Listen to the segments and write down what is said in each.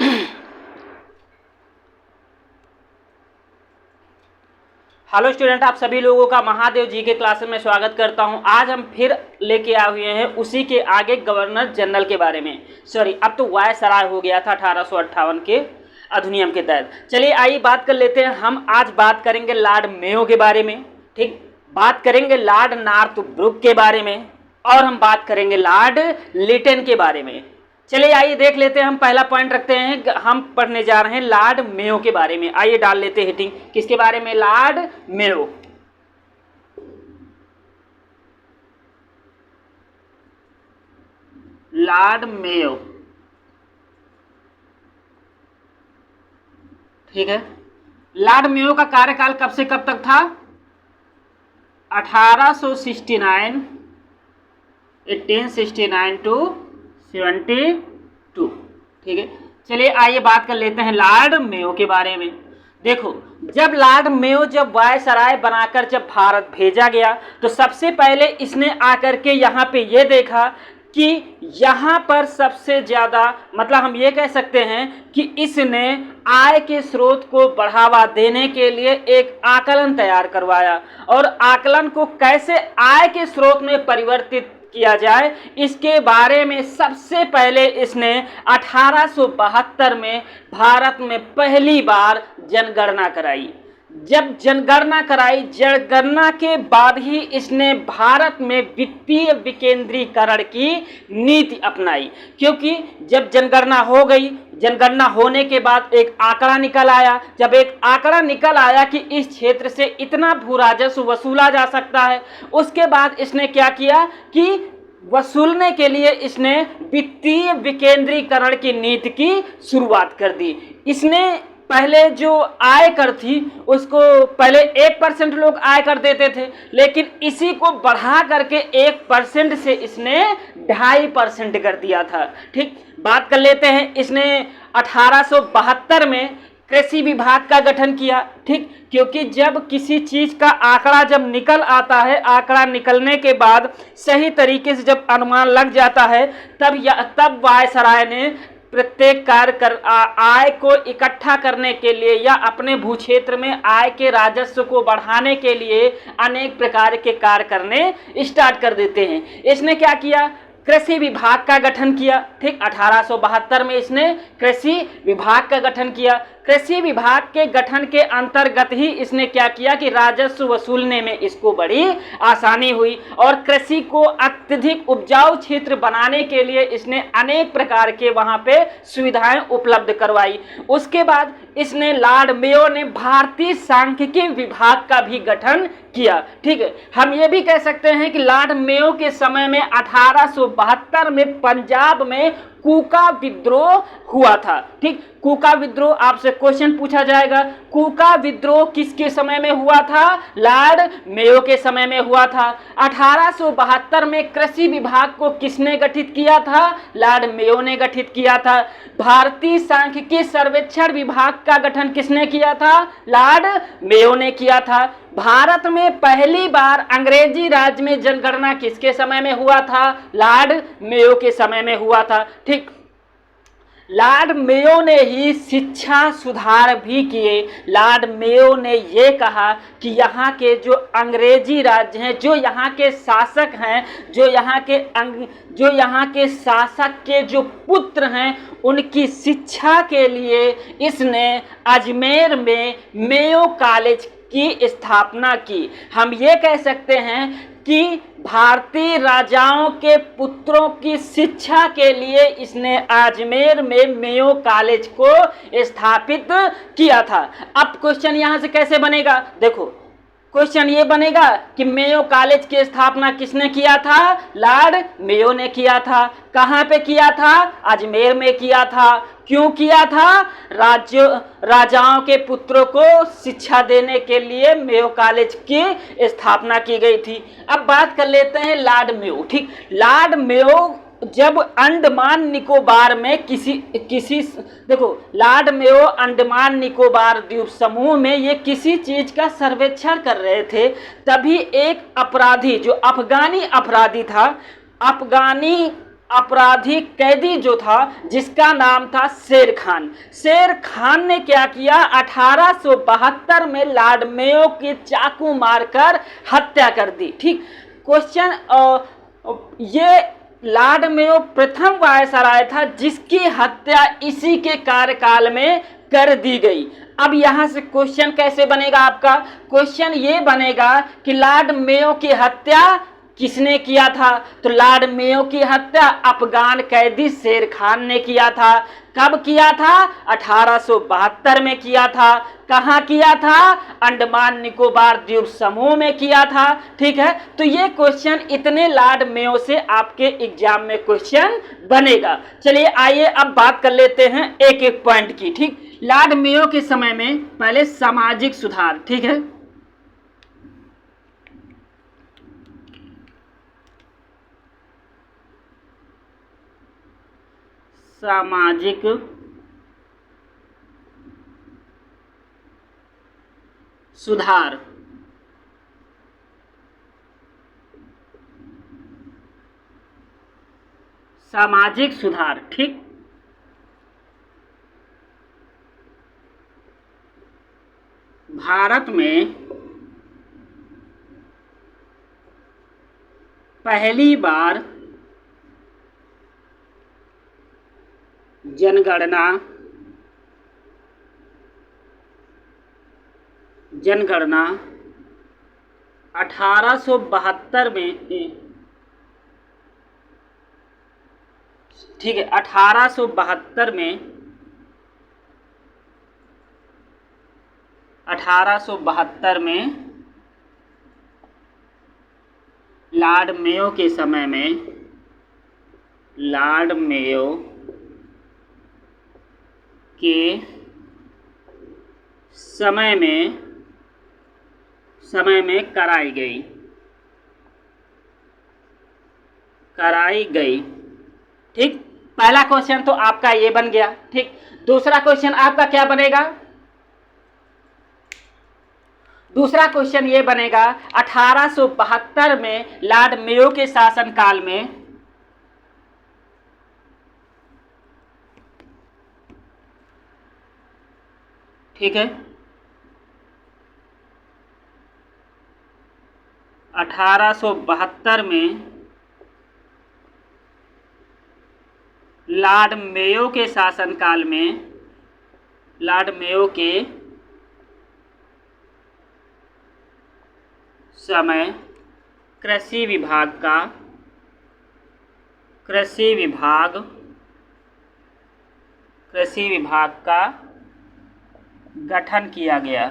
Hello student, आप सभी लोगों का महादेव जी के क्लास में स्वागत करता हूं। आज हम फिर लेके आए हुए हैं उसी के आगे गवर्नर जनरल के बारे में। सॉरी, अब तो वायसराय हो गया था 1858 के अधिनियम के तहत। चलिए आइए बात कर लेते हैं। हम आज बात करेंगे लॉर्ड मेयो के बारे में, ठीक, बात करेंगे लॉर्ड नॉर्थब्रुक के बारे में, और हम बात करेंगे लॉर्ड लिटन के बारे में। चलिए आइए देख लेते हैं। हम पहला पॉइंट रखते हैं, हम पढ़ने जा रहे हैं लॉर्ड मेयो के बारे में। आइए डाल लेते हैं हेडिंग, किसके बारे में? Lord Mayo. लॉर्ड मेयो, ठीक है। लॉर्ड मेयो का कार्यकाल कब से कब तक था? 1869 टू 72, ठीक है। चलिए आइए बात कर लेते हैं लॉर्ड मेयो के बारे में। देखो, जब लॉर्ड मेयो जब वायसराय बनाकर जब भारत भेजा गया तो सबसे पहले इसने आकर के यहाँ पे ये देखा कि यहाँ पर सबसे ज़्यादा, मतलब हम ये कह सकते हैं कि इसने आय के स्रोत को बढ़ावा देने के लिए एक आकलन तैयार करवाया, और आकलन को कैसे आय के स्रोत में परिवर्तित किया जाए इसके बारे में सबसे पहले इसने 1872 में भारत में पहली बार जनगणना कराई। जब जनगणना कराई, जनगणना के बाद ही इसने भारत में वित्तीय विकेंद्रीकरण की नीति अपनाई, क्योंकि जब जनगणना हो गई, जनगणना होने के बाद एक आंकड़ा निकल आया। जब एक आंकड़ा निकल आया कि इस क्षेत्र से इतना भू राजस्व वसूला जा सकता है, उसके बाद इसने क्या किया कि वसूलने के लिए इसने वित्तीय विकेंद्रीकरण की नीति की शुरुआत कर दी। इसने पहले जो आयकर थी उसको पहले 1% लोग आयकर देते थे, लेकिन इसी को बढ़ा करके 1% से इसने 2.5% कर दिया था, ठीक। बात कर लेते हैं, इसने 1872 में कृषि विभाग का गठन किया, ठीक, क्योंकि जब किसी चीज़ का आंकड़ा जब निकल आता है, आंकड़ा निकलने के बाद सही तरीके से जब अनुमान लग जाता है, तब वायसराय ने प्रत्येक आय को इकट्ठा करने के लिए या अपने भू क्षेत्र में आय के राजस्व को बढ़ाने के लिए अनेक प्रकार के कार्य करने स्टार्ट कर देते हैं। इसने क्या किया? कृषि विभाग का गठन किया, ठीक। 1872 में इसने कृषि विभाग का गठन किया। कृषि विभाग के गठन के अंतर्गत ही इसने क्या किया कि राजस्व वसूलने में इसको बड़ी आसानी हुई, और कृषि को अत्यधिक उपजाऊ क्षेत्र बनाने के लिए इसने अनेक प्रकार के वहाँ पे सुविधाएं उपलब्ध करवाई। उसके बाद इसने लॉर्ड मेयो ने भारतीय सांख्यिकी विभाग का भी गठन किया, ठीक है। हम ये भी कह सकते हैं कि लॉर्ड मेयो के समय में 1872 में पंजाब में कूका विद्रोह हुआ था, ठीक। कूका विद्रोह आपसे क्वेश्चन पूछा जाएगा, कूका विद्रोह किसके समय में हुआ था? लॉर्ड मेयो के समय में हुआ था। 1872 में कृषि विभाग को किसने गठित किया था? लॉर्ड मेयो ने गठित किया था। भारतीय सांख्यिकी सर्वेक्षण विभाग का गठन किसने किया था? लॉर्ड मेयो ने किया था। भारत में पहली बार अंग्रेजी राज में जनगणना किसके समय में हुआ था? लॉर्ड मेयो के समय में हुआ था, ठीक। लॉर्ड मेयो ने ही शिक्षा सुधार भी किए। लॉर्ड मेयो ने ये कहा कि यहाँ के जो अंग्रेजी राज्य हैं, जो यहाँ के शासक हैं, जो यहाँ के शासक के जो पुत्र हैं, उनकी शिक्षा के लिए इसने अजमेर में मेयो कॉलेज की स्थापना की। हम ये कह सकते हैं कि भारतीय राजाओं के पुत्रों की शिक्षा के लिए इसने अजमेर में मेयो कॉलेज को स्थापित किया था। अब क्वेश्चन यहाँ से कैसे बनेगा? देखो, क्वेश्चन ये बनेगा कि मेयो कॉलेज की स्थापना किसने किया था? लॉर्ड मेयो ने किया था। कहाँ पे किया था? अजमेर में किया था। क्यों किया था? राजाओं के पुत्रों को शिक्षा देने के लिए मेयो कॉलेज की स्थापना की गई थी। अब बात कर लेते हैं लॉर्ड मेयो, ठीक। लॉर्ड मेयो जब अंडमान निकोबार में देखो, लॉर्ड मेयो अंडमान निकोबार द्वीप समूह में ये किसी चीज का सर्वेक्षण कर रहे थे, तभी एक अपराधी जो अफगानी अपराधी था, अफगानी आपराधिक कैदी जो था जिसका नाम था शेर खान। शेर खान ने क्या किया, 1872 में लॉर्ड मेयो की चाकू मारकर हत्या कर दी। ठीक, क्वेश्चन, ये लॉर्ड मेयो प्रथम वायसराय था जिसकी हत्या इसी के कार्यकाल में कर दी गई। अब यहां से क्वेश्चन कैसे बनेगा आपका, क्वेश्चन ये बनेगा कि लॉर्ड मेयो की हत्या किसने किया था, तो लॉर्ड मेयो की हत्या अफगान कैदी शेर खान ने किया था। कब किया था, 1872 में किया था। कहां किया था, अंडमान निकोबार द्वीप समूह में किया था। ठीक है, तो ये क्वेश्चन इतने लॉर्ड मेयो से आपके एग्जाम में क्वेश्चन बनेगा। चलिए आइए अब बात कर लेते हैं एक एक पॉइंट की। ठीक, लॉर्ड मेयो के समय में पहले सामाजिक सुधार। ठीक है, सामाजिक सुधार, सामाजिक सुधार। ठीक, भारत में पहली बार जनगणना 1872 में, ठीक है, 1872 में लॉर्ड मेयो के समय में, लॉर्ड मेयो के समय में कराई गई। ठीक, पहला क्वेश्चन तो आपका ये बन गया। ठीक, दूसरा क्वेश्चन आपका क्या बनेगा, दूसरा क्वेश्चन ये बनेगा 1872 में लॉर्ड मेयो के शासनकाल में ठीक है, 1872 में लॉर्ड मेयो के शासनकाल में, लॉर्ड मेयो के समय कृषि विभाग का गठन किया गया।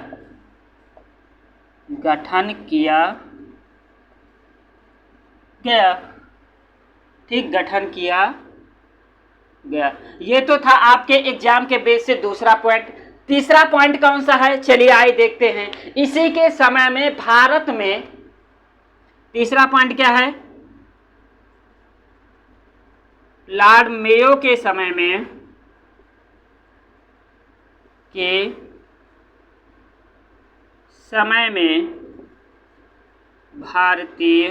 ठीक, गठन किया गया। ये तो था आपके एग्जाम के बेस से दूसरा पॉइंट। तीसरा पॉइंट कौन सा है, चलिए आइए देखते हैं। इसी के समय में भारत में तीसरा पॉइंट क्या है, लॉर्ड मेयो के समय में भारतीय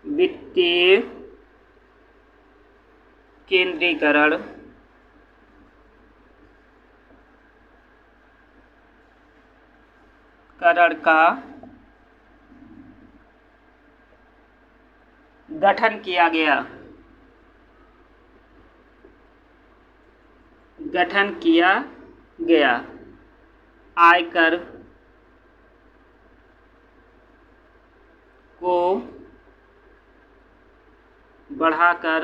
वित्तीय केंद्रीकरण का गठन किया गया। आयकर को बढ़ाकर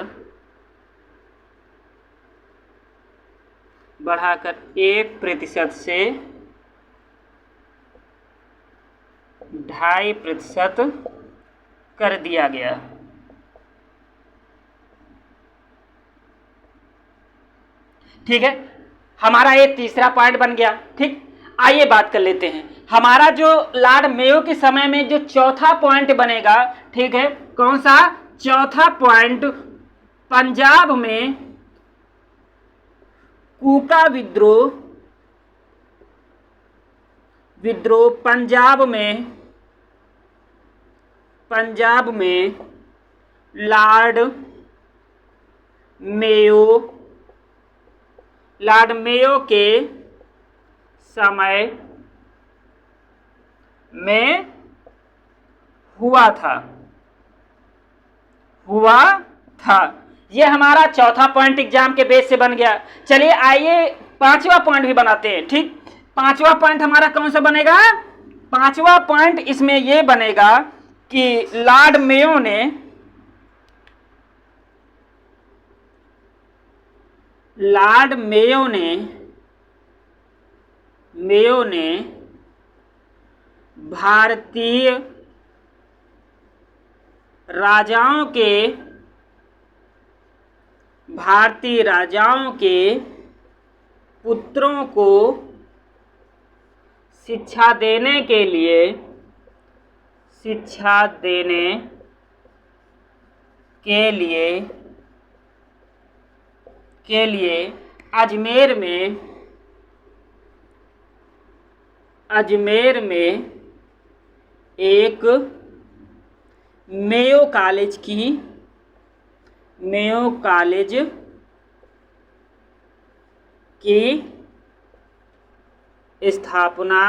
1% से 2.5% कर दिया गया। ठीक है, हमारा ये तीसरा पॉइंट बन गया। ठीक, आइए बात कर लेते हैं हमारा जो लॉर्ड मेयो के समय में जो चौथा पॉइंट बनेगा। ठीक है, कौन सा चौथा पॉइंट, पंजाब में कूका विद्रोह, पंजाब में लॉर्ड मेयो के समय में हुआ था। ये हमारा चौथा पॉइंट एग्जाम के बेस से बन गया। चलिए आइए पांचवा पॉइंट भी बनाते हैं। ठीक, पांचवा पॉइंट हमारा कौन सा बनेगा? पांचवा पॉइंट इसमें यह बनेगा कि लॉर्ड मेयो ने भारतीय राजाओं के पुत्रों को शिक्षा देने के लिए अजमेर में एक मेयो कॉलेज की स्थापना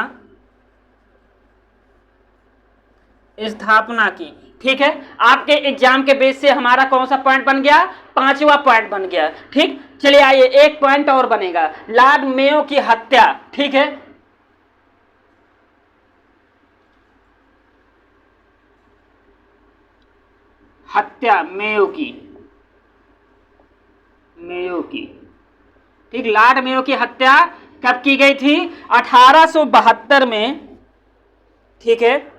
की। ठीक है, आपके एग्जाम के बेस से हमारा कौन सा पॉइंट बन गया? पांचवा पॉइंट बन गया। ठीक, चलिए आइए एक पॉइंट और बनेगा, लॉर्ड मेयो की हत्या। ठीक है, हत्या मेयो की। ठीक, लॉर्ड मेयो की हत्या कब की गई थी? 1872 में। ठीक है,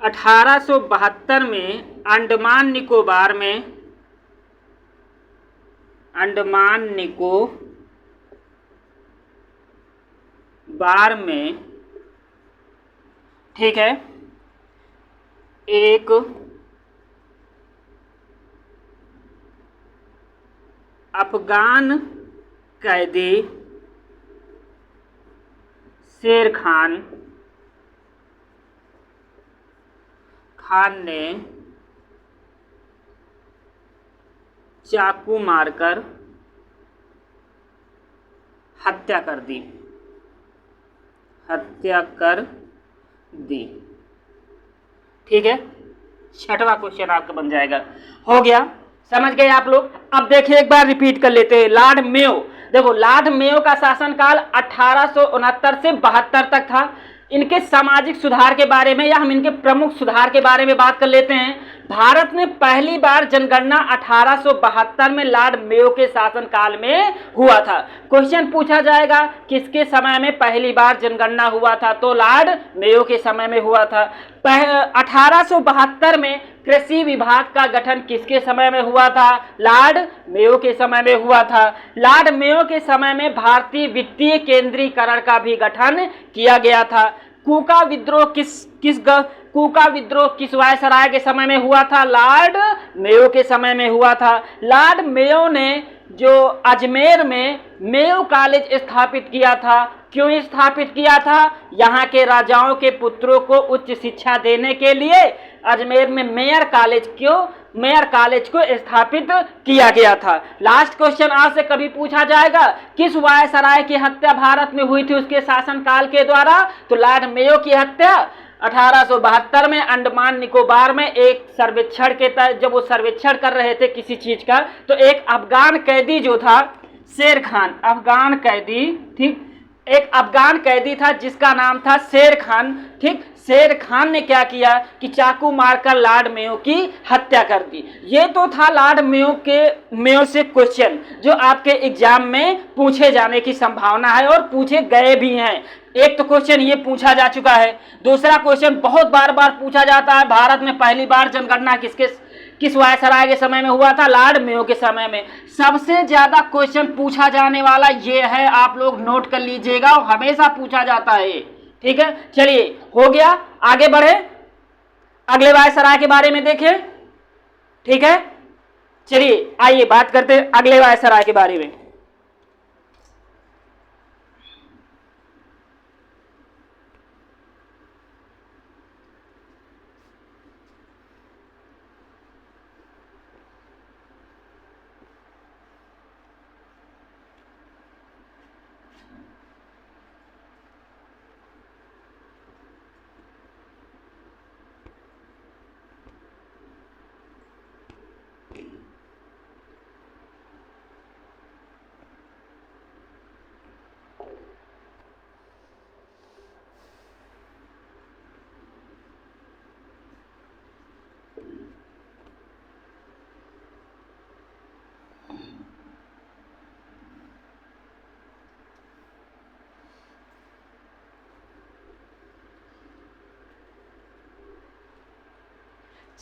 1872 में अंडमान निकोबार में, ठीक है, एक अफगान कैदी शेर खान ने चाकू मारकर हत्या कर दी। ठीक है, छठवां क्वेश्चन आपका बन जाएगा। हो गया, समझ गए आप लोग? अब देखिए एक बार रिपीट कर लेते हैं। लॉर्ड मेयो, देखो लॉर्ड मेयो का शासनकाल 1869 से 72 तक था। इनके सामाजिक सुधार के बारे में या हम इनके प्रमुख सुधार के बारे में बात कर लेते हैं। भारत में पहली बार जनगणना 1872 में लॉर्ड मेयो के शासनकाल में हुआ था। क्वेश्चन पूछा जाएगा किसके समय में पहली बार जनगणना हुआ था? तो लॉर्ड मेयो के समय में हुआ था। 1872 में कृषि विभाग का गठन किसके समय में हुआ था? लॉर्ड मेयो के समय में हुआ था। लॉर्ड मेयो के समय में भारतीय वित्तीय केंद्रीकरण का भी गठन किया गया था। कूका विद्रोह किस वायसराय के समय में हुआ था? लॉर्ड मेयो के समय में हुआ था। लॉर्ड मेयो ने जो अजमेर में मेयो कॉलेज स्थापित किया था, क्यों स्थापित किया था? यहाँ के राजाओं के पुत्रों को उच्च शिक्षा देने के लिए अजमेर में मेयर कॉलेज को स्थापित किया गया था। लास्ट क्वेश्चन आज से कभी पूछा जाएगा, किस वायसराय की हत्या भारत में हुई थी उसके शासनकाल के द्वारा? तो लॉर्ड मेयो की हत्या 1872 में अंडमान निकोबार में एक सर्वेक्षण के तहत, जब वो सर्वेक्षण कर रहे थे किसी चीज का, तो एक अफगान कैदी जो था शेर खान, अफगान कैदी, ठीक, एक अफगान कैदी था जिसका नाम था शेर खान। ठीक, शेर खान ने क्या किया कि चाकू मारकर लॉर्ड मेयो की हत्या कर दी। ये तो था लॉर्ड मेयो से क्वेश्चन जो आपके एग्जाम में पूछे जाने की संभावना है और पूछे गए भी हैं। एक तो क्वेश्चन ये पूछा जा चुका है। दूसरा क्वेश्चन बहुत बार पूछा जाता है, भारत में पहली बार जनगणना किस वायसराय के समय में हुआ था? लॉर्ड मेयो के समय में। सबसे ज्यादा क्वेश्चन पूछा जाने वाला ये है, आप लोग नोट कर लीजिएगा, और हमेशा पूछा जाता है। ठीक है, चलिए हो गया, आगे बढ़े, अगले वायसराय के बारे में देखें। ठीक है, चलिए आइए बात करते हैं अगले वायसराय के बारे में।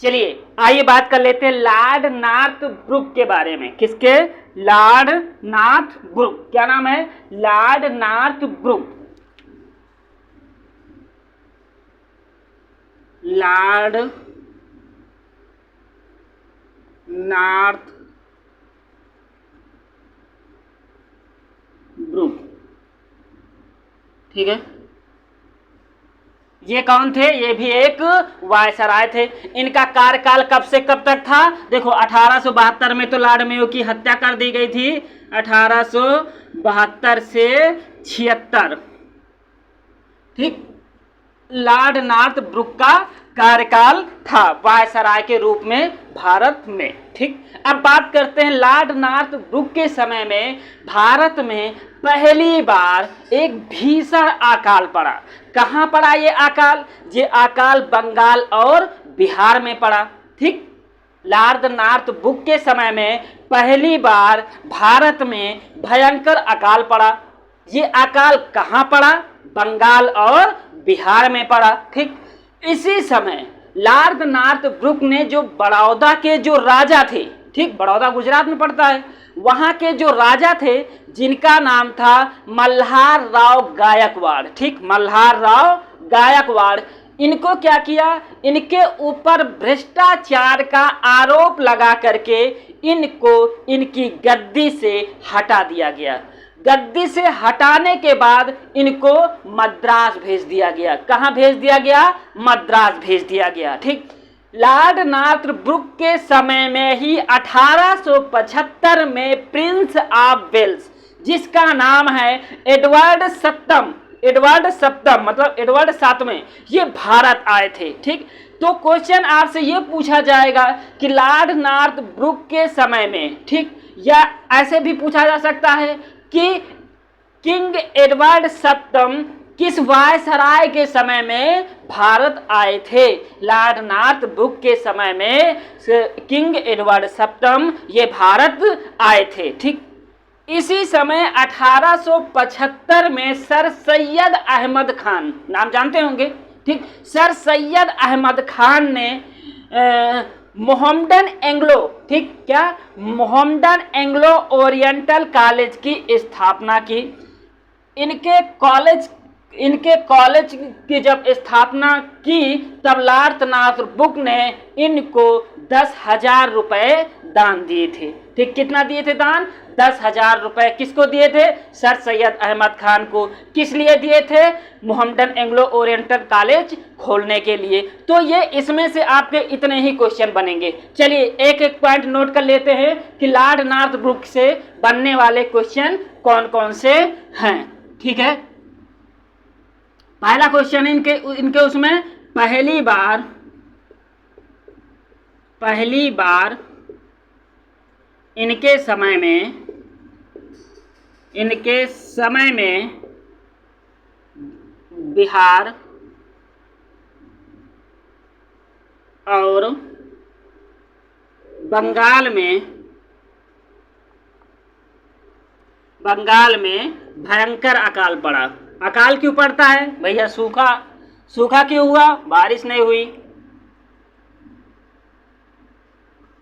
चलिए आइए बात कर लेते हैं लॉर्ड नॉर्थब्रुक के बारे में। किसके? Lord Northbrook. क्या नाम है? Lord Northbrook. लॉर्ड नॉर्थब्रुक, ठीक है। ये कौन थे? ये भी एक वायसराय थे। इनका कार्यकाल कब से कब तक था? देखो 1872 में तो लॉर्ड मेयो की हत्या कर दी गई थी, 1872 से 76, ठीक। लॉर्ड नॉर्थब्रुक का कार्यकाल था वायसराय के रूप में भारत में, ठीक। अब बात करते हैं लॉर्ड नॉर्थब्रुक के समय में भारत में पहली बार एक भीषण अकाल पड़ा। कहाँ पड़ा ये अकाल? ये अकाल बंगाल और बिहार में पड़ा, ठीक। लॉर्ड नॉर्थब्रुक के समय में पहली बार भारत में भयंकर अकाल पड़ा। ये अकाल कहाँ पड़ा? बंगाल और बिहार में पड़ा, ठीक। इसी समय लॉर्ड नॉर्थब्रुक ने जो बड़ौदा के जो राजा थे, ठीक, बड़ौदा गुजरात में पड़ता है, वहाँ के जो राजा थे जिनका नाम था मल्हार राव गायकवाड़, ठीक, मल्हार राव गायकवाड़, इनको क्या किया? इनके ऊपर भ्रष्टाचार का आरोप लगा करके इनको इनकी गद्दी से हटा दिया गया। गद्दी से हटाने के बाद इनको मद्रास भेज दिया गया। कहाँ भेज दिया गया? मद्रास भेज दिया गया, ठीक। लॉर्ड नॉर्थब्रुक के समय में ही 1875 में प्रिंस ऑफ वेल्स, जिसका नाम है एडवर्ड सप्तम, एडवर्ड सप्तम मतलब एडवर्ड सातवें, ये भारत आए थे, ठीक। तो क्वेश्चन आपसे ये पूछा जाएगा कि लॉर्ड नॉर्थब्रुक के समय में, ठीक, या ऐसे भी पूछा जा सकता है कि किंग एडवर्ड सप्तम किस वायसराय के समय में भारत आए थे? लॉर्ड नॉर्थब्रुक के समय में किंग एडवर्ड सप्तम ये भारत आए थे, ठीक। इसी समय 1875 में सर सैयद अहमद खान, नाम जानते होंगे, ठीक, सर सैयद अहमद खान ने मोहम्मडन एंग्लो, ठीक, क्या? मोहम्मडन एंग्लो ओरिएंटल कॉलेज की स्थापना की। इनके कॉलेज की जब स्थापना की तब लॉर्ड नॉर्थब्रुक ने इनको 10,000 रुपए दान दिए थे, ठीक। कितना दिए थे दान? 10,000 रुपए। किसको दिए थे? सर सैयद अहमद खान को। किस लिए दिए थे? मोहम्मडन एंग्लो ओरिएंटल कॉलेज खोलने के लिए। तो ये इसमें से आपके इतने ही क्वेश्चन बनेंगे। चलिए एक एक पॉइंट नोट कर लेते हैं कि लॉर्ड नॉर्थब्रुक से बनने वाले क्वेश्चन कौन कौन से हैं, ठीक है। पहला क्वेश्चन इनके उसमें पहली बार इनके समय में बिहार और बंगाल में भयंकर अकाल पड़ा। अकाल क्यों पड़ता है भैया? सूखा क्यों हुआ? बारिश नहीं हुई,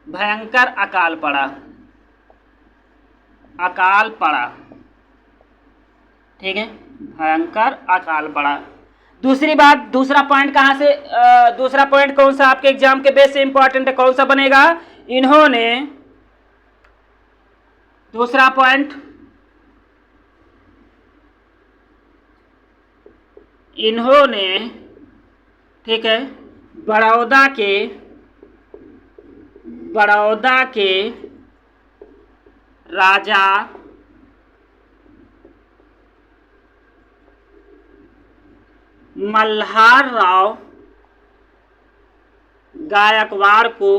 भयंकर अकाल पड़ा, ठीक है, भयंकर अकाल पड़ा। दूसरी बात, दूसरा पॉइंट कहाँ से, दूसरा पॉइंट कौन सा आपके एग्जाम के बेस से इंपॉर्टेंट है? कौन सा बनेगा? दूसरा पॉइंट, इन्होंने, ठीक है, बड़ौदा के राजा मल्हार राव गायकवाड़ को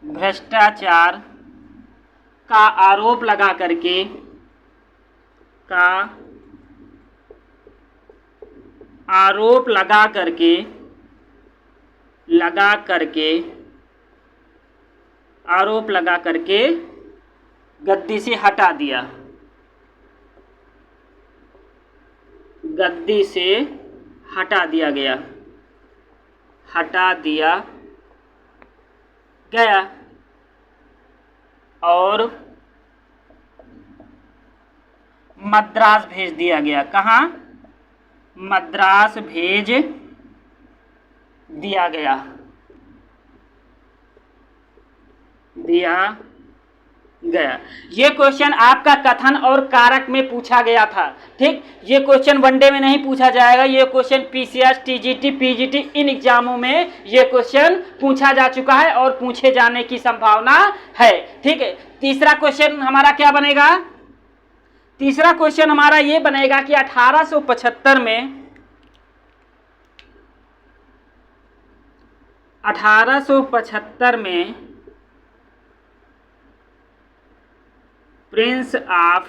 भ्रष्टाचार का आरोप लगा करके गद्दी से हटा दिया। गद्दी से हटा दिया गया, और मद्रास भेज दिया गया। कहाँ? मद्रास भेज दिया गया। ये क्वेश्चन आपका कथन और कारक में पूछा गया था। ठीक, ये क्वेश्चन वनडे में नहीं पूछा जाएगा। ये क्वेश्चन पीसीएस, टीजीटी, पीजीटी इन एग्जामों में ये क्वेश्चन पूछा जा चुका है और पूछे जाने की संभावना है। ठीक है, तीसरा क्वेश्चन हमारा क्या बनेगा? तीसरा क्वेश्चन हमारा ये बनेगा कि 1875 में प्रिंस ऑफ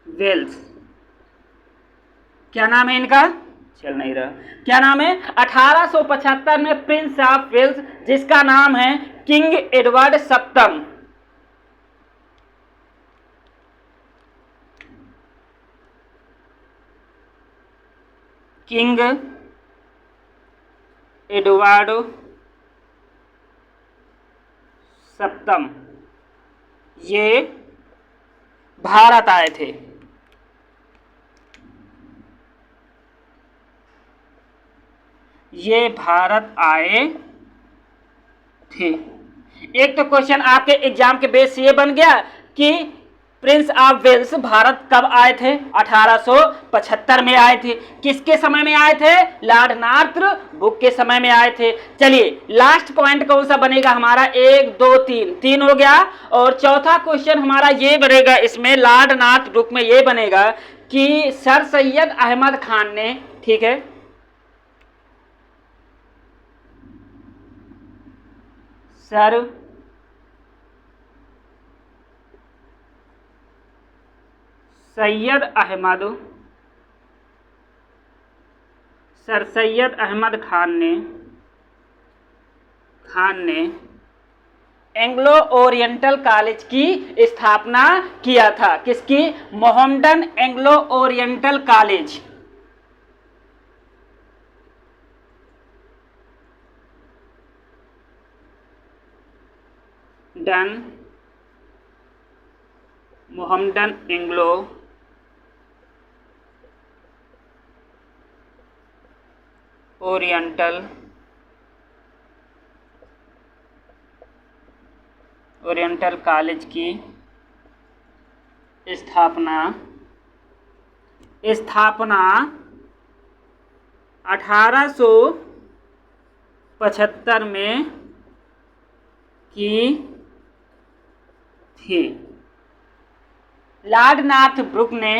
वेल्स, क्या नाम है इनका? चल नहीं रहा, क्या नाम है? 1875 में प्रिंस ऑफ वेल्स, जिसका नाम है किंग एडवर्ड सप्तम। किंग एडवर्ड सप्तम ये भारत आए थे। ये भारत आए थे। एक तो क्वेश्चन आपके एग्जाम के बेस से ये बन गया कि प्रिंस ऑफ वेल्स भारत कब आए थे? 1875 में आए थे। किसके समय में आए थे? लॉर्ड नॉर्थ ब्रुक के समय में आए थे। चलिए लास्ट पॉइंट कौन सा बनेगा हमारा? 1 2 3 3 हो गया। और चौथा क्वेश्चन हमारा ये बनेगा, इसमें लॉर्ड नॉर्थ ब्रुक में ये बनेगा कि सर सैयद अहमद खान ने, ठीक है, सर सैयद अहमद खान ने एंग्लो ओरिएंटल कॉलेज की स्थापना किया था। किसकी? Mohammedan Anglo oriental college. Mohammedan Anglo oriental college की स्थापना 1875 में की थी। लॉर्ड नॉर्थ ब्रुक ने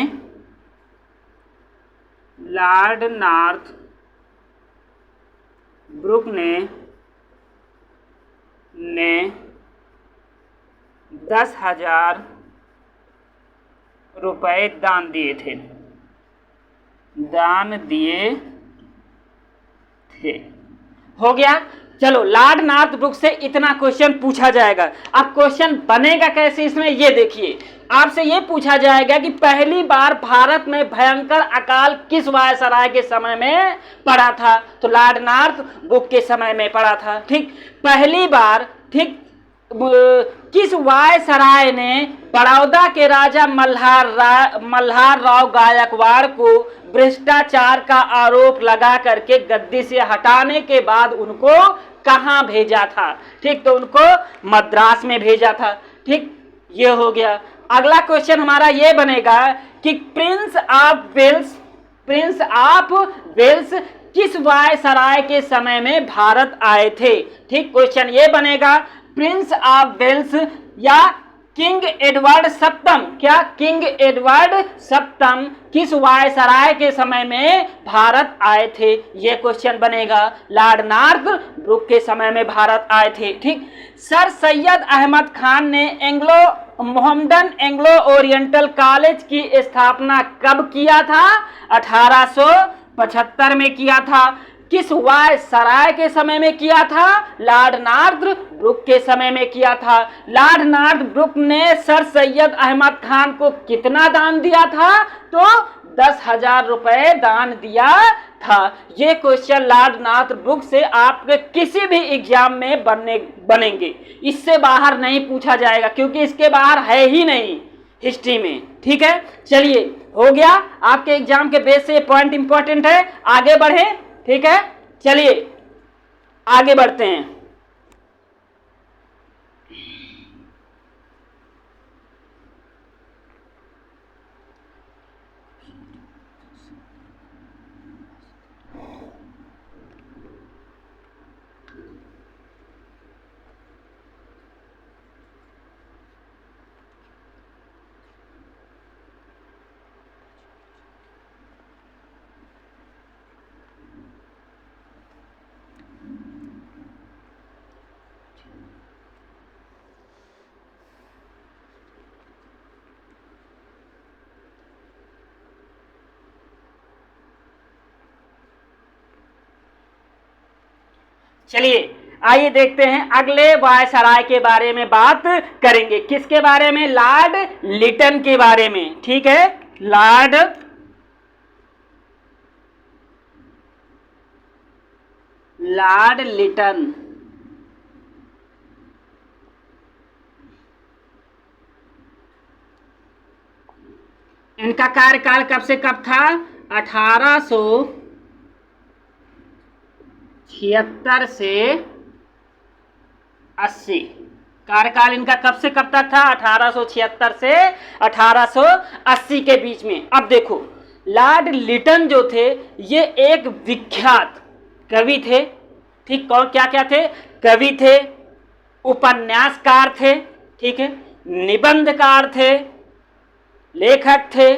10,000 रुपए दान दिए थे। हो गया। चलो लॉर्ड नॉर्थ ब्रुक से इतना क्वेश्चन पूछा जाएगा। अब क्वेश्चन बनेगा कैसे इसमें ये देखिए। आपसे ये पूछा जाएगा कि पहली बार भारत में भयंकर अकाल किस वायसराय के समय में पड़ा था? तो लॉर्ड नॉर्थ ब्रुक के समय में पड़ा था। ठीक, पहली बार, ठीक, किस वायसराय ने बड़ौदा के राजा मल्हार राव गायकवाड़ को भ्रष्टाचार का आरोप लगा करके गद्दी से हटाने के बाद उनको कहाँ भेजा था? ठीक, तो उनको मद्रास में भेजा था। ठीक, ये हो गया। अगला क्वेश्चन हमारा ये बनेगा कि प्रिंस ऑफ वेल्स किस वायसराय के समय में भारत आए थे? ठीक, क्वेश्चन ये बनेगा प्रिंस ऑफ वेल्स या किंग एडवर्ड सप्तम, क्या किंग एडवर्ड सप्तम किस वायसराय के समय में भारत आए थे? ये क्वेश्चन बनेगा। लॉर्ड नॉर्थ ब्रुक के समय में भारत आए थे। ठीक, सर सैयद अहमद खान ने मोहम्मदन एंग्लो ओरिएंटल कॉलेज की स्थापना कब किया था? 1875 में किया था। किस वायसराय के समय में किया था? लॉर्ड नॉर्थ ब्रुक के समय में किया था। लॉर्ड नॉर्थ ब्रुक ने सर सैयद अहमद खान को कितना दान दिया था? तो 10,000 रुपए दान दिया था। ये क्वेश्चन लॉर्ड नॉर्थब्रुक से आपके किसी भी एग्जाम में बनेंगे, इससे बाहर नहीं पूछा जाएगा क्योंकि इसके बाहर है ही नहीं हिस्ट्री में। ठीक है, चलिए हो गया, आपके एग्जाम के बेस से ये पॉइंट इंपॉर्टेंट है, आगे बढ़े। ठीक है, चलिए आगे बढ़ते हैं। चलिए आइए देखते हैं, अगले वायसराय के बारे में बात करेंगे। किसके बारे में? लॉर्ड लिटन के बारे में। ठीक है, लॉर्ड लिटन। इनका कार्यकाल कब से कब था? 1876 से 80। कार्यकाल इनका कब से कब तक था? 1876 से 1880 के बीच में। अब देखो, लॉर्ड लिटन जो थे ये एक विख्यात कवि थे। ठीक, कौन क्या क्या थे? कवि थे, उपन्यासकार थे, ठीक है, निबंधकार थे, लेखक थे।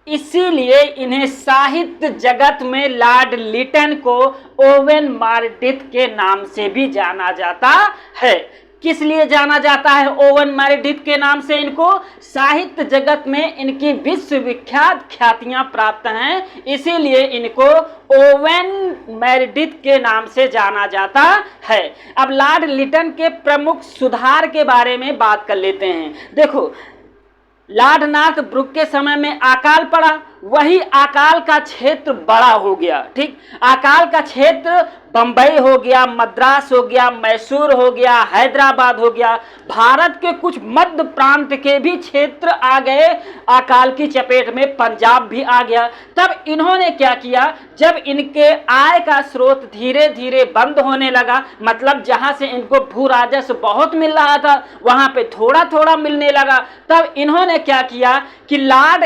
इसीलिए इन्हें साहित्य जगत में लॉर्ड लिटन को ओवेन मेरेडिथ के नाम से भी जाना जाता है। किस लिए जाना जाता है ओवेन मेरेडिथ के नाम से? इनको साहित्य जगत में इनकी विश्वविख्यात ख्यातियां प्राप्त हैं, इसीलिए इनको ओवेन मेरेडिथ के नाम से जाना जाता है। अब लॉर्ड लिटन के प्रमुख सुधार के बारे में बात कर लेते हैं। देखो, लॉर्ड नॉर्थब्रुक के समय में अकाल पड़ा, वही अकाल का क्षेत्र बड़ा हो गया। ठीक, अकाल का क्षेत्र बंबई हो गया, मद्रास हो गया, मैसूर हो गया, हैदराबाद हो गया, भारत के कुछ मध्य प्रांत के भी क्षेत्र आ गए अकाल की चपेट में, पंजाब भी आ गया। तब इन्होंने क्या किया, जब इनके आय का स्रोत धीरे धीरे बंद होने लगा, मतलब जहां से इनको भू राजस्व बहुत मिल रहा था वहां पे थोड़ा थोड़ा मिलने लगा, तब इन्होंने क्या किया कि लॉर्ड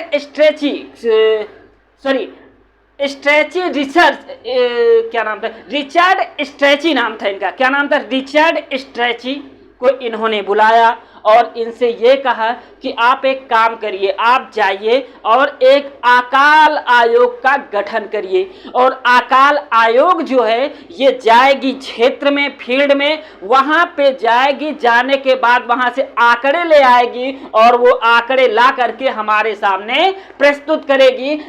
रिचर्ड स्ट्रेची नाम था इनका। क्या नाम था? रिचर्ड स्ट्रेची को इन्होंने बुलाया और इनसे ये कहा कि आप एक काम करिए, आप जाइए और एक अकाल आयोग का गठन करिए। और अकाल आयोग जो है ये जाएगी क्षेत्र में, फील्ड में, वहाँ पे जाएगी, जाने के बाद वहाँ से आंकड़े ले आएगी और वो आंकड़े ला करके हमारे सामने प्रस्तुत करेगी।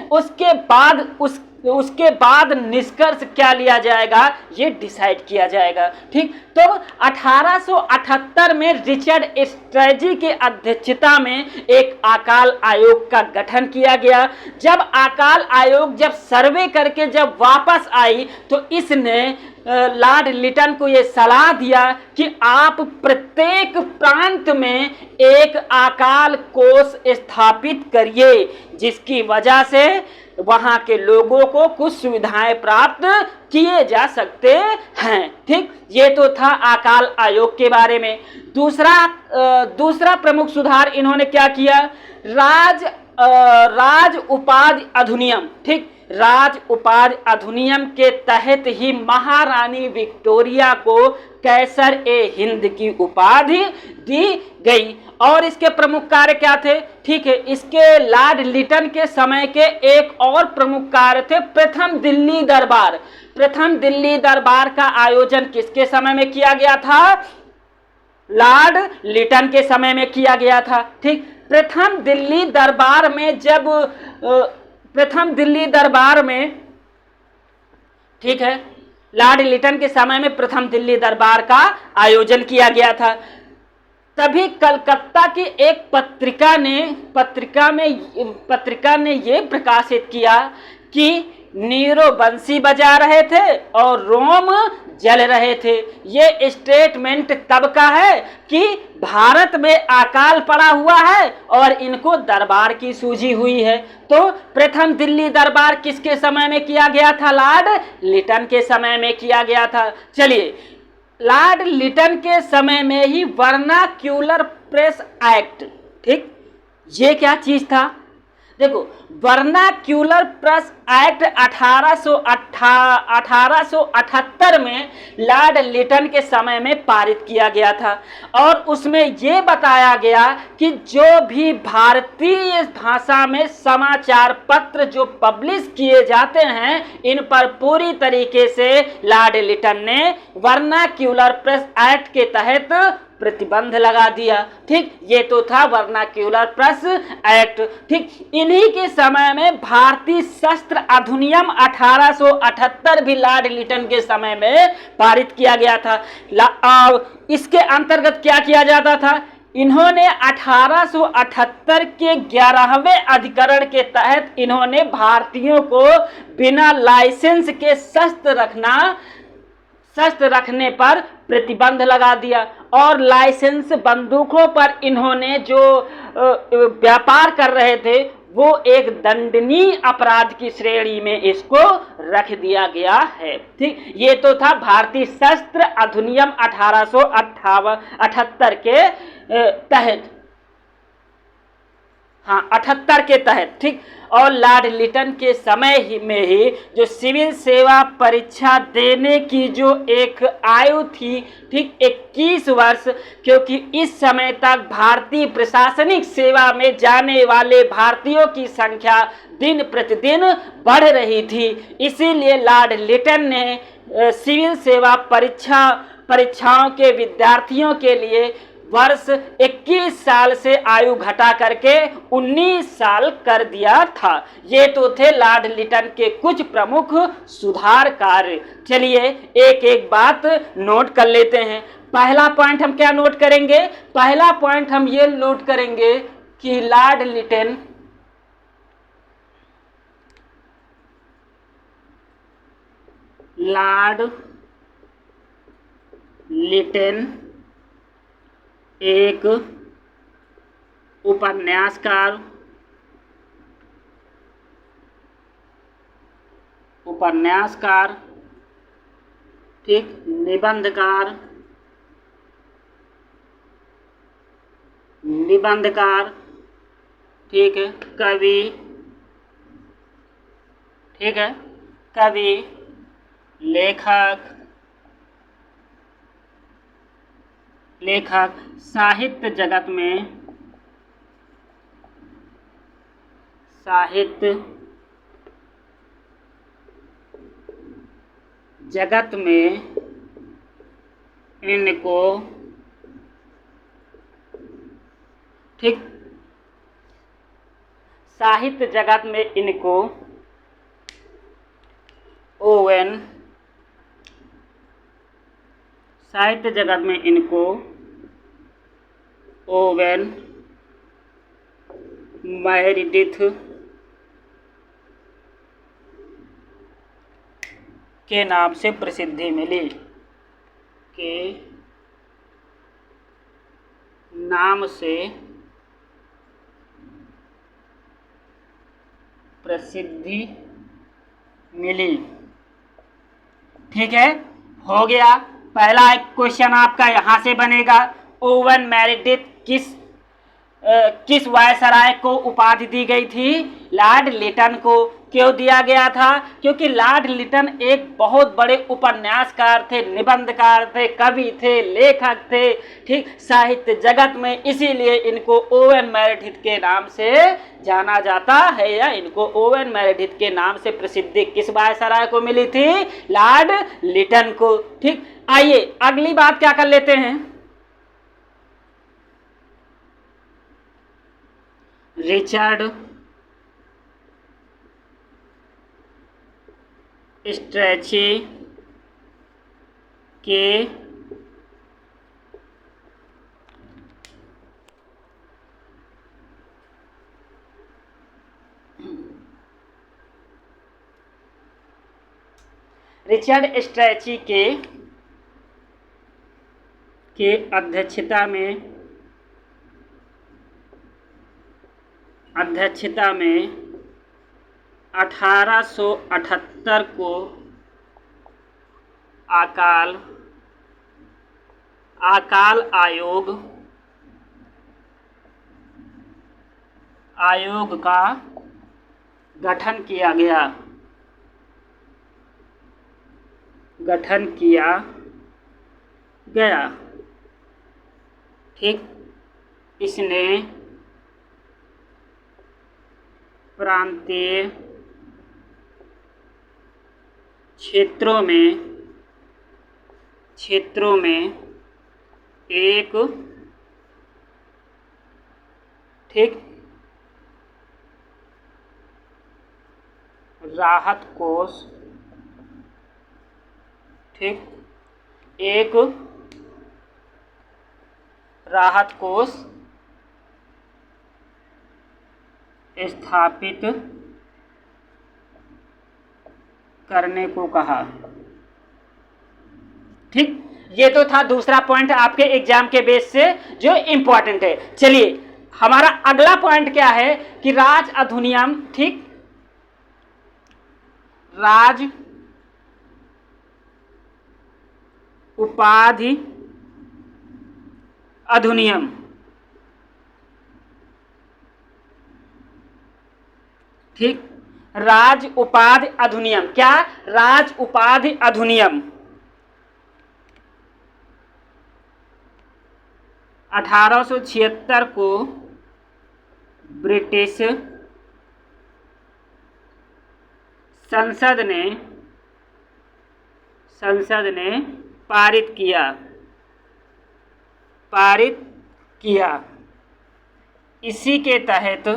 उसके बाद निष्कर्ष क्या लिया जाएगा ये डिसाइड किया जाएगा। ठीक, तो 1878 में रिचर्ड स्ट्रेची के अध्यक्षता में एक अकाल आयोग का गठन किया गया। जब अकाल आयोग जब सर्वे करके जब वापस आई तो इसने लॉर्ड लिटन को ये सलाह दिया कि आप प्रत्येक प्रांत में एक अकाल कोष स्थापित करिए, जिसकी वजह से वहां के लोगों को कुछ सुविधाएं प्राप्त किए जा सकते हैं। ठीक, ये तो था अकाल आयोग के बारे में। दूसरा प्रमुख सुधार इन्होंने क्या किया? राज उपाधि अधिनियम। ठीक, राज उपाधि अधिनियम के तहत ही महारानी विक्टोरिया को कैसर ए हिंद की उपाधि दी गई। और इसके प्रमुख कार्य क्या थे? ठीक है, इसके लॉर्ड लिटन के समय के एक और प्रमुख कार्य थे प्रथम दिल्ली दरबार। प्रथम दिल्ली दरबार का आयोजन किसके समय में किया गया था? लॉर्ड लिटन के समय में किया गया था। ठीक, प्रथम दिल्ली दरबार में ठीक है, लॉर्ड लिटन के समय में प्रथम दिल्ली दरबार का आयोजन किया गया था। तभी कलकत्ता की एक पत्रिका ने ये प्रकाशित किया कि नीरो बंसी बजा रहे थे और रोम जल रहे थे। ये स्टेटमेंट तब का है कि भारत में अकाल पड़ा हुआ है और इनको दरबार की सूझी हुई है। तो प्रथम दिल्ली दरबार किसके समय में किया गया था? लॉर्ड लिटन के समय में किया गया था। चलिए, लॉर्ड लिटन के समय में ही वर्नाक्यूलर प्रेस एक्ट, ठीक, ये क्या चीज था? देखो, वर्नाक्यूलर प्रेस एक्ट 1878 में लॉर्ड लिटन के समय में पारित किया गया था और उसमें ये बताया गया कि जो भी भारतीय भाषा में समाचार पत्र जो पब्लिश किए जाते हैं, इन पर पूरी तरीके से लॉर्ड लिटन ने वर्नाक्यूलर प्रेस एक्ट के तहत प्रतिबंध लगा दिया। ठीक, ये तो था वर्नाक्यूलर प्रेस एक्ट। ठीक, इन्हीं के समय में भारतीय शस्त्र अधिनियम 1878 भी लॉर्ड लिटन के समय में पारित किया गया था। इसके अंतर्गत क्या किया जाता था? इन्होंने 1878 के 11वें अधिकरण के तहत इन्होंने भारतीयों को बिना लाइसेंस के शस्त्र रखने पर प्रतिबंध लगा दिया और लाइसेंस बंदूकों पर इन्होंने जो व्यापार कर रहे थे वो एक दंडनीय अपराध की श्रेणी में इसको रख दिया गया है। ठीक, ये तो था भारतीय शस्त्र अधिनियम 1878 के तहत, हाँ 78 के तहत। ठीक, और लॉर्ड लिटन के समय में ही जो सिविल सेवा परीक्षा देने की जो एक आयु थी, ठीक, 21 वर्ष, क्योंकि इस समय तक भारतीय प्रशासनिक सेवा में जाने वाले भारतीयों की संख्या दिन प्रतिदिन बढ़ रही थी, इसीलिए लॉर्ड लिटन ने सिविल सेवा परीक्षाओं के विद्यार्थियों के लिए वर्ष 21 साल से आयु घटा करके 19 साल कर दिया था। ये तो थे लॉर्ड लिटन के कुछ प्रमुख सुधार कार्य। चलिए एक एक बात नोट कर लेते हैं। पहला पॉइंट हम क्या नोट करेंगे? पहला पॉइंट हम ये नोट करेंगे कि लॉर्ड लिटन एक उपन्यासकार, ठीक, निबंधकार, ठीक है, कवि, ठीक है, कवि, लेखक, साहित्य जगत में इनको, ठीक, साहित्य जगत में इनको ओवेन मेरिडिथ के नाम से प्रसिद्धि मिली, ठीक है, हो गया। पहला एक क्वेश्चन आपका यहां से बनेगा, ओवन मेरिडिथ किस वायसराय को उपाधि दी गई थी? लॉर्ड लिटन को। क्यों दिया गया था? क्योंकि लॉर्ड लिटन एक बहुत बड़े उपन्यासकार थे, निबंधकार थे, कवि थे, लेखक थे, ठीक, साहित्य जगत में, इसीलिए इनको ओवन मेरिडिथ के नाम से जाना जाता है, या इनको ओवन मेरिडिथ के नाम से प्रसिद्धि किस वायसराय को मिली थी? लॉर्ड लिटन को। ठीक, आइए अगली बात क्या कर लेते हैं, रिचर्ड स्ट्रैची के रिचर्ड स्ट्रैची के अध्यक्षता में 1878 को अकाल आयोग का गठन किया गया। ठीक, इसने प्रांतीय क्षेत्रों में एक ठीक राहत कोष स्थापित करने को कहा। ठीक, ये तो था दूसरा पॉइंट आपके एग्जाम के बेस से जो इम्पोर्टेंट है। चलिए हमारा अगला पॉइंट क्या है कि राज अधिनियम, ठीक, राज उपाधि अधिनियम। ठीक, राज उपाधि अधिनियम। क्या? राज उपाधि अधिनियम 1876 को ब्रिटिश संसद ने पारित किया। इसी के तहत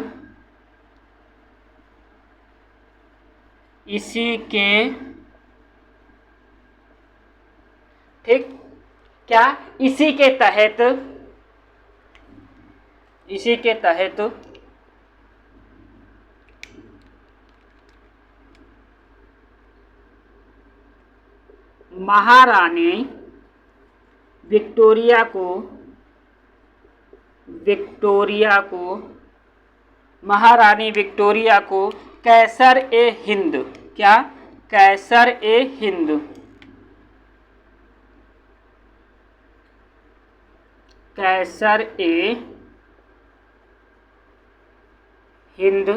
महारानी विक्टोरिया को कैसर ए हिंद, क्या? कैसर ए हिंद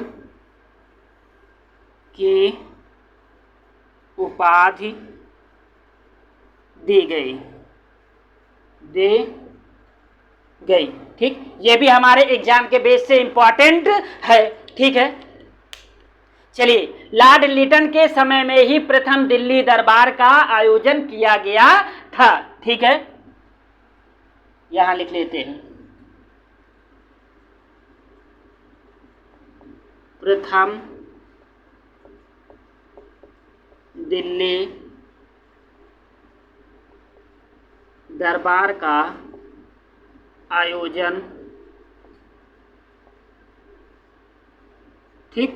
की उपाधि दी गई। ठीक, ये भी हमारे एग्जाम के बेस से इंपॉर्टेंट है। ठीक है, चलिए, लॉर्ड लिटन के समय में ही प्रथम दिल्ली दरबार का आयोजन किया गया था। ठीक है, यहां लिख लेते हैं, प्रथम दिल्ली दरबार का आयोजन, ठीक,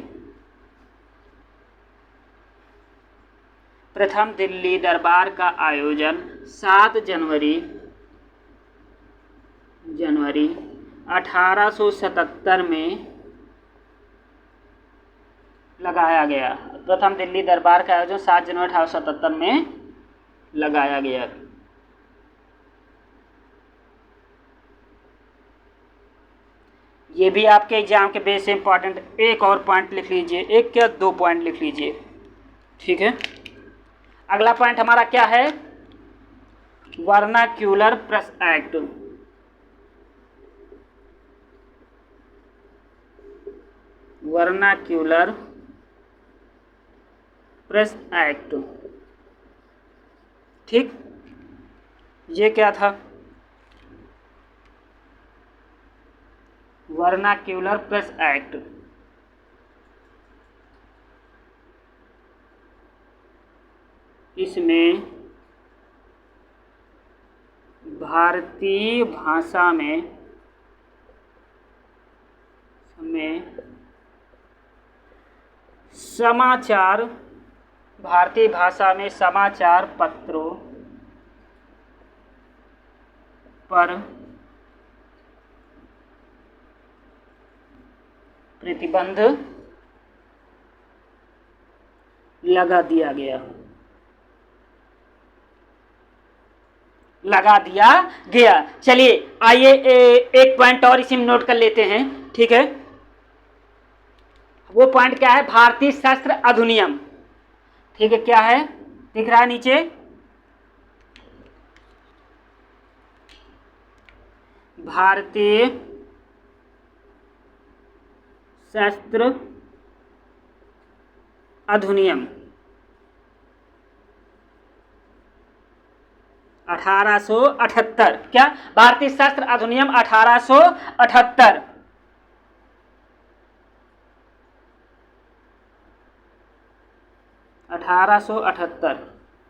प्रथम दिल्ली दरबार का आयोजन 7 जनवरी 1877 में लगाया गया। प्रथम दिल्ली दरबार का आयोजन 7 जनवरी 1877 में लगाया गया। ये भी आपके एग्जाम के बेस से इंपॉर्टेंट। एक और पॉइंट लिख लीजिए, एक क्या 2 पॉइंट लिख लीजिए। ठीक है, अगला पॉइंट हमारा क्या है? Vernacular press act. Vernacular press act, ठीक, ये क्या था? वर्नाक्यूलर प्रेस एक्ट इसमें भारतीय भाषा में समाचार भारतीय भाषा में समाचार पत्रों पर प्रतिबंध लगा दिया गया। चलिए आइए एक पॉइंट और इसी में नोट कर लेते हैं, ठीक है। वो पॉइंट क्या है? भारतीय शस्त्र अधिनियम, ठीक है। क्या है? दिख रहा है नीचे, भारतीय शस्त्र अधिनियम 1878। क्या? भारतीय शस्त्र अधिनियम 1878।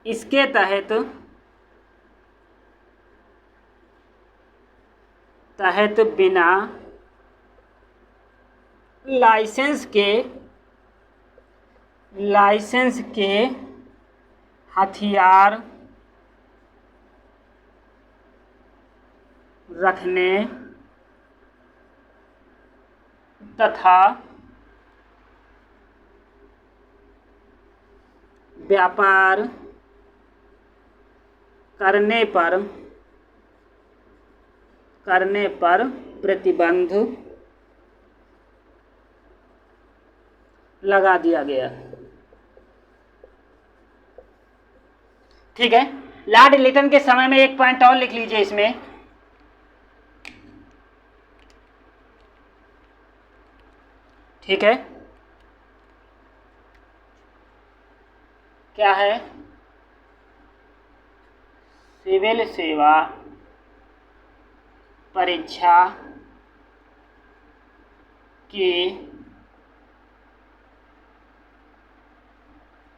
इसके तहत बिना लाइसेंस के हथियार रखने तथा व्यापार करने पर प्रतिबंध लगा दिया गया। ठीक है। लॉर्ड लिटन के समय में एक पॉइंट और लिख लीजिए इसमें, ठीक है। क्या है? सिविल सेवा परीक्षा की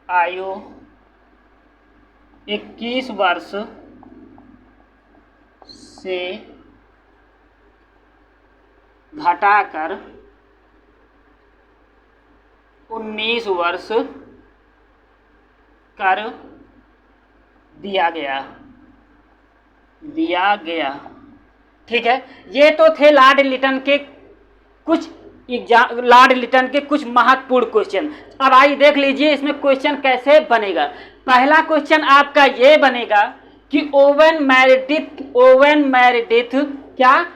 आयु 21 वर्ष से घटाकर 19 वर्ष कर दिया गया। ठीक है। ये तो थे लॉर्ड लिटन के कुछ महत्वपूर्ण क्वेश्चन। अब आइए देख लीजिए इसमें क्वेश्चन कैसे बनेगा। पहला क्वेश्चन आपका ये बनेगा कि ओवेन मैरिडिथ क्या?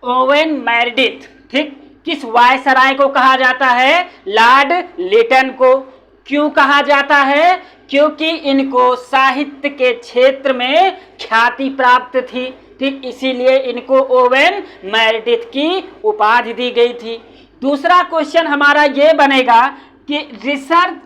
ओवेन मैरिडिथ, ठीक, किस वायसराय को कहा जाता है? लॉर्ड लिटन को। क्यों कहा जाता है? क्योंकि इनको साहित्य के क्षेत्र में ख्याति प्राप्त थी, ठीक, इसीलिए इनको ओवेन मैरिडिथ की उपाधि दी गई थी। दूसरा क्वेश्चन हमारा ये बनेगा कि रिचर्ड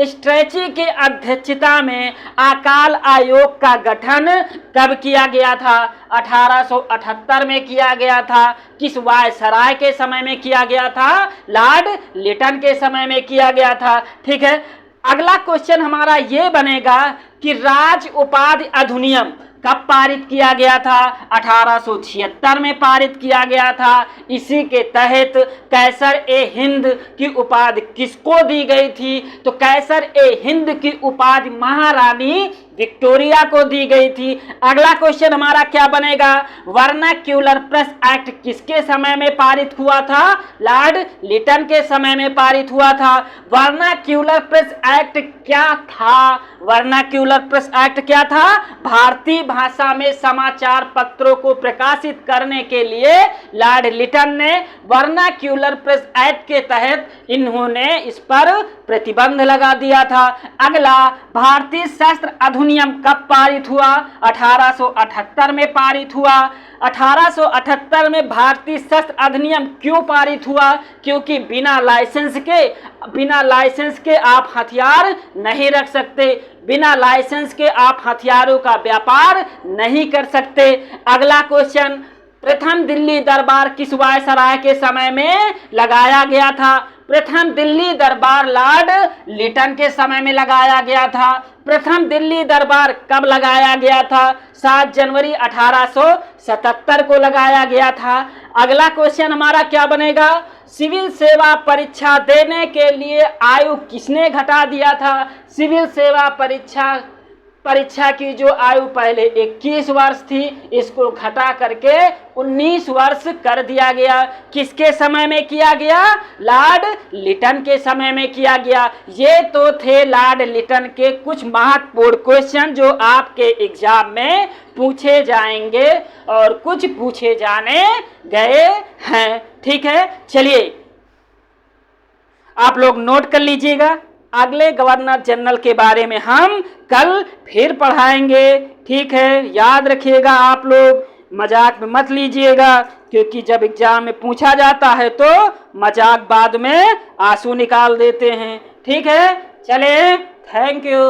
स्ट्रेची के अध्यक्षता में अकाल आयोग का गठन कब किया गया था? 1878 में किया गया था। किस वायसराय के समय में किया गया था? लॉर्ड लिटन के समय में किया गया था। ठीक है। अगला क्वेश्चन हमारा ये बनेगा कि राज उपाधि अधिनियम कब पारित किया गया था? 1876 में पारित किया गया था। इसी के तहत कैसर ए हिंद की उपाधि किसको दी गई थी? तो कैसर ए हिंद की उपाधि महारानी विक्टोरिया को दी गई थी। अगला क्वेश्चन हमारा क्या बनेगा? वर्नाक्यूलर प्रेस एक्ट किसके समय में पारित हुआ था? लॉर्ड लिटन के समय में पारित हुआ था। वर्नाक्यूलर प्रेस एक्ट क्या था? वर्नाक्यूलर प्रेस एक्ट क्या था? भारतीय भाषा में समाचार पत्रों को प्रकाशित करने के लिए लॉर्ड लिटन ने वर्नाक्यूलर प्रेस एक्ट के तहत इन्होंने इस पर प्रतिबंध लगा दिया था। अगला, भारतीय शस्त्र अधिनियम कब पारित हुआ? 1878 में पारित हुआ। 1878 में भारतीय शस्त्र अधिनियम क्यों पारित हुआ? क्योंकि बिना लाइसेंस के आप हथियार नहीं रख सकते, बिना लाइसेंस के आप हथियारों का व्यापार नहीं कर सकते। अगला क्वेश्चन, प्रथम दिल्ली दरबार किस वायसराय के समय में लगाया गया था? प्रथम दिल्ली दरबार लॉर्ड लिटन के समय में लगाया गया था। प्रथम दिल्ली दरबार कब लगाया गया था? 7 जनवरी 1877 को लगाया गया था। अगला क्वेश्चन हमारा क्या बनेगा? सिविल सेवा परीक्षा देने के लिए आयु किसने घटा दिया था? सिविल सेवा परीक्षा की जो आयु पहले 21 वर्ष थी, इसको घटा करके 19 वर्ष कर दिया गया। किसके समय में किया गया? लॉर्ड लिटन के समय में किया गया। ये तो थे लॉर्ड लिटन के कुछ महत्वपूर्ण क्वेश्चन जो आपके एग्जाम में पूछे जाएंगे और कुछ पूछे जाने गए हैं। ठीक है, चलिए आप लोग नोट कर लीजिएगा। अगले गवर्नर जनरल के बारे में हम कल फिर पढ़ाएंगे। ठीक है, याद रखिएगा आप लोग, मजाक में मत लीजिएगा, क्योंकि जब एग्जाम में पूछा जाता है तो मजाक बाद में आंसू निकाल देते हैं। ठीक है, चले, थैंक यू।